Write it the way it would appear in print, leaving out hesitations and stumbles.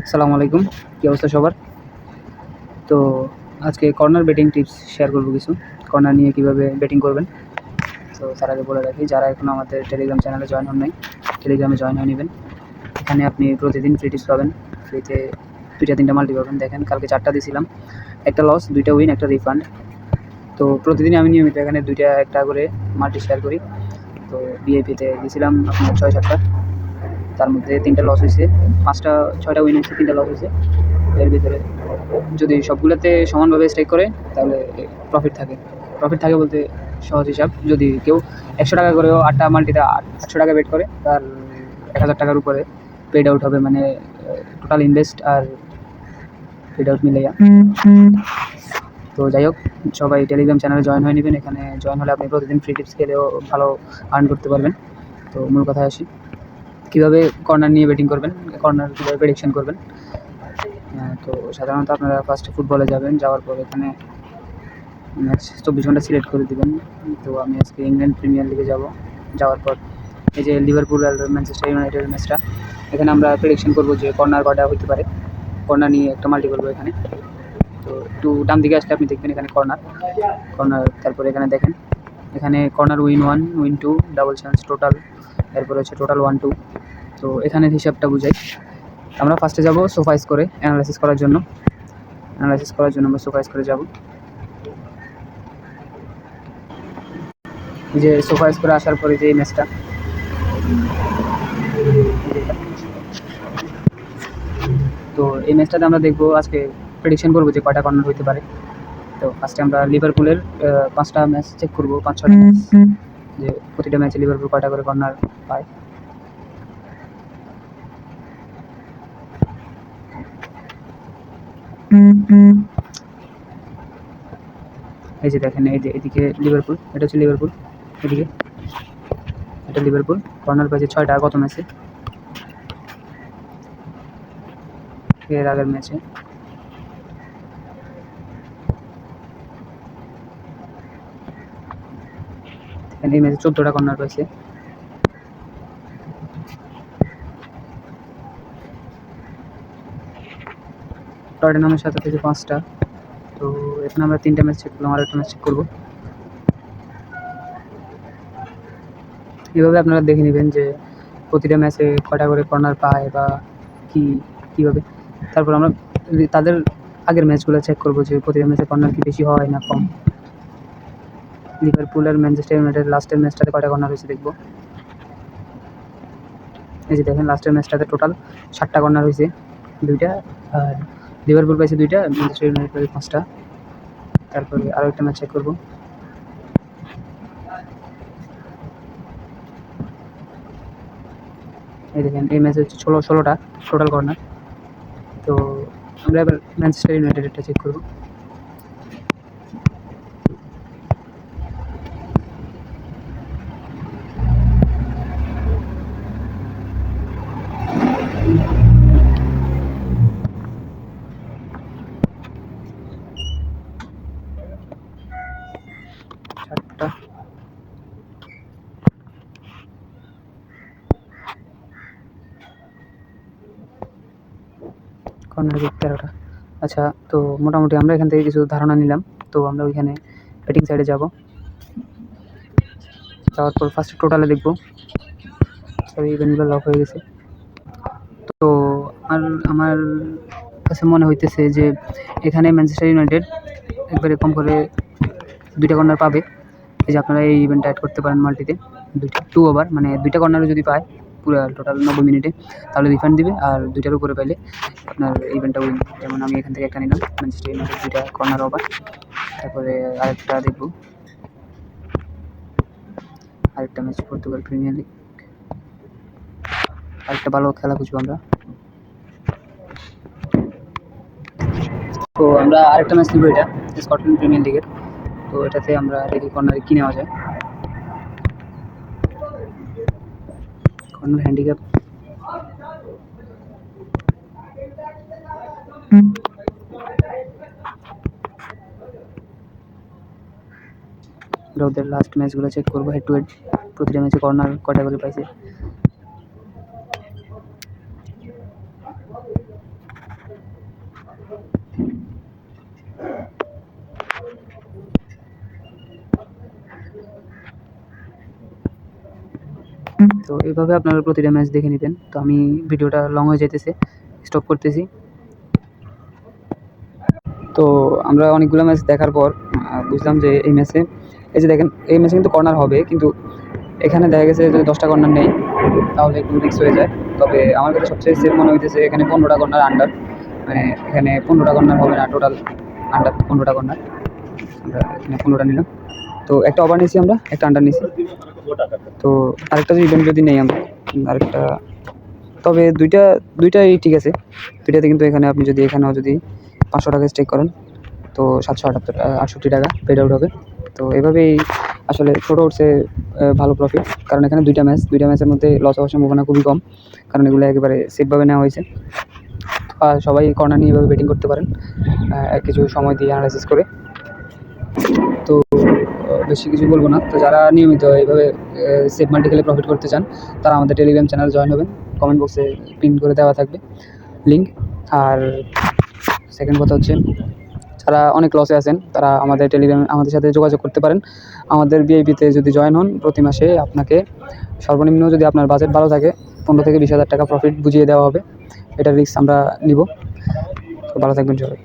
আসসালামু আলাইকুম। কী অবস্থা সবার? তো আজকে কর্নার বেটিং টিপস শেয়ার করব কিছু। কর্নার নিয়ে কীভাবে বেটিং করবেন। তো তার আগে বলে রাখি, যারা এখনও আমাদের টেলিগ্রাম চ্যানেলে জয়েন হন নাই, টেলিগ্রামে জয়েন হয়ে নেবেন। এখানে আপনি প্রতিদিন ফ্রি টিপস পাবেন। ফ্রিতে 2টা-3টা মাল্টি পাবেন। দেখেন, কালকে 4টা দিয়েছিলাম, 1টা লস, 2টা উইন, 1টা রিফান্ড। তো প্রতিদিন আমি নিয়মিত এখানে 2টা-1টা করে মাল্টি শেয়ার করি। তো ভিআইপিতে দিয়েছিলাম আপনার 6-7টা, তার মধ্যে 3টা লস হয়েছে, 5টা-6টা উইন হয়েছে, 3টা লস হয়েছে। এর ভিতরে যদি সবগুলোতে সমানভাবে স্ট্রাইক করে তাহলে প্রফিট থাকে বলতে সহজ হিসাব, যদি কেউ 100 টাকা করেও 8টা মাল্টিতে 800 টাকা বেট করে, তার 1000 টাকার উপরে পেড আউট হবে, মানে টোটাল ইনভেস্ট আর পেড আউট মিলাইয়া। তো যাই হোক, সবাই টেলিগ্রাম চ্যানেলে জয়েন হয়ে নেবেন। এখানে জয়েন হলে আপনি প্রতিদিন ফ্রি টিপস খেলেও ভালো আর্ন করতে পারবেন। তো মূল কথায় আসি, কীভাবে কর্নার নিয়ে বেটিং করবেন, কর্নার কীভাবে প্রেডিকশন করবেন। তো সাধারণত আপনারা ফার্স্টে ফুটবলে যাবেন, যাওয়ার পর এখানে ম্যাচ 24 ঘন্টা সিলেক্ট করে দেবেন। তো আমি আজকে ইংল্যান্ড প্রিমিয়ার লিগে যাওয়ার পর এই যে লিভারপুল আর ম্যানচেস্টার ইউনাইটেডের ম্যাচটা, এখানে আমরা প্রেডিকশন করবো যে কর্নার কটা হতে পারে। কর্নার নিয়ে একটা মাল্টি করবো এখানে। তো একটু ডান দিকে আসলে আপনি দেখবেন এখানে কর্নার, তারপরে এখানে দেখেন, এখানে corner win 1, win 2, double chance total, এরপরে হচ্ছে টোটাল 1-2। তো এখানে হিসাবটা বুঝাই। আমরা ফার্স্টে যাব সোফা স্কোরে অ্যানালাইসিস করার জন্য আমরা সোফা স্কোরে যাব। যে সোফা স্কোরে আসার পরে যে ম্যাচটা, তো এই ম্যাচটাতে আমরা দেখবো, আজকে প্রেডিকশন করবো যে কয়টা কর্নার হতে পারে। তো ফার্স্টে আমরা লিভারপুলের 5টা ম্যাচ চেক করবো, 5-6টা ম্যাচ, যে প্রতিটা ম্যাচে লিভারপুল কয়টা করে কর্নার পায়। এই যে দেখেন, এই যে এদিকে লিভারপুল, এটা হচ্ছে লিভারপুল, এদিকে এটা লিভারপুল, কর্নার পাইছে 6টা গত ম্যাচে, এর আগের ম্যাচে। এই ম্যাচে 14টা কর্নার পাইছে। টটেনহামের সাথে থেকে 5টা। তো এখানে আমরা 3টা ম্যাচ চেক করলাম, আর একটা ম্যাচ চেক করবো। এভাবে আপনারা দেখে নেবেন যে প্রতিটা ম্যাচে কয়টা করে কর্নার পায় বা কীভাবে। তারপর আমরা তাদের আগের ম্যাচগুলো চেক করবো যে প্রতিটা ম্যাচে কর্নার কি বেশি হয় না কম। লিভারপুল আর ম্যানচেস্টার ইউনাইটেড লাস্টের ম্যাচটাতে কয়টা কর্নার হয়েছে দেখবো। এই যে দেখেন, লাস্টের ম্যাচটাতে টোটাল 7টা কর্নার হয়েছে, 2টা, আর লিভারপুল পাইছে 2টা, ম্যানচেস্টার ইউনাইটেড পাইছে 5টা। তারপরে আরও একটা ম্যাচ চেক করবো। এই দেখেন, এই ম্যাচে হচ্ছে 16টা টোটাল কর্নার। তো আমরা এবার ম্যানচেস্টার ইউনাইটেডটা চেক করবো। কর্নার 13টা। আচ্ছা, তো মোটামুটি আমরা এখান থেকে কিছু ধারণা নিলাম। তো আমরা ওইখানে ব্যাটিং সাইডে যাওয়ার পর ফার্স্টে টোটালে দেখবো। সরি, ইভেন্টগুলো লক হয়ে গেছে। তো আমার কাছে মনে হইতেছে যে এখানে ম্যানচেস্টার ইউনাইটেড একবারে কম করে 2টা কর্নার পাবে। এই যে আপনারা এই ইভেন্টটা অ্যাড করতে পারেন মাল্টিতে, 2 ওভার, মানে 2টা কর্নারও যদি পায় পুরো টোটাল 90 মিনিটে, তাহলে রিফান্ড দিবে। আর 2টার উপরে পাইলে আপনার ইভেন্টটা উইন। যেমন আমি এখান থেকে একটা নিলাম, ম্যানচেস্টার ইউনাইটেড 2টা কর্নার ওভার। তারপরে আরেকটা ম্যাচ পর্তুগাল প্রিমিয়ার লিগ, আরেকটা ভালো খেলা খুঁজবো আমরা। তো আমরা আরেকটা ম্যাচ নিব, এটা স্কটল্যান্ড প্রিমিয়ার লিগের। তো এটাতে আমরা দেখি কর্নারে কী নেওয়া যায়। কর্নার হ্যান্ডিক্যাপ, ওদের লাস্ট ম্যাচগুলো চেক করবো হেড টু হেড, প্রতিটা ম্যাচে কর্নার কয়টা করে পাইছে। তো এইভাবে আপনারা প্রতিটা ম্যাচ দেখে নেবেন। তো আমি ভিডিওটা লং হয়ে যেতেছে, স্টপ করতেছি। তো আমরা অনেকগুলো ম্যাচ দেখার পর বুঝলাম যে এই ম্যাচে, এই যে দেখেন এই ম্যাচে কিন্তু কর্নার হবে, কিন্তু এখানে দেখা গেছে যদি 10টা কর্নার নেই তাহলে একটু রিস্ক হয়ে যায়। তবে আমার কাছে সবচেয়ে সেফ মনে হইতেছে এখানে 15টা কর্নার আন্ডার, মানে এখানে 15টা কর্নার হবে না, টোটাল আন্ডার 15টা কর্নার। আমরা এখানে 15টা নিলাম। তো একটা ওভার নিয়েছি, আমরা একটা আন্ডার নিয়েছি। তো আরেকটা যদি ইভেন্ট যদি নেই আমরা আরেকটা, তবে দুইটাই ঠিক আছে। দুইটাতে কিন্তু এখানে আপনি যদি এখানেও যদি 500 টাকা স্টেক করেন তো 768 টাকা পেড আউট হবে। তো এভাবেই আসলে ছোটো উঠছে ভালো প্রফিট, কারণ এখানে দুইটা ম্যাচের মধ্যে লস হওয়ার সম্ভাবনা খুবই কম, কারণ এগুলো একেবারে সেফভাবে নেওয়া হয়েছে। আর সবাই কর্নার নিয়ে এভাবে বেটিং করতে পারেন কিছু সময় দিয়ে অ্যানালাইসিস করে। তো বেশি কিছু বলবো না। তো যারা নিয়মিত এইভাবে সেফ মাল্টি খেলে প্রফিট করতে চান তারা আমাদের টেলিগ্রাম চ্যানেল জয়েন হবেন, কমেন্ট বক্সে পিন করে দেওয়া থাকবে লিঙ্ক। আর সেকেন্ড কথা হচ্ছে, যারা অনেক লসে আছেন তারা আমাদের আমাদের সাথে যোগাযোগ করতে পারেন। আমাদের ভিআইপিতে যদি জয়েন হন প্রতি মাসে আপনাকে সর্বনিম্ন, যদি আপনার বাজেট ভালো থাকে, 15 থেকে 20,000 টাকা প্রফিট বুঝিয়ে দেওয়া হবে। এটার রিস্ক আমরা নিব। তো ভালো থাকবেন সবাই।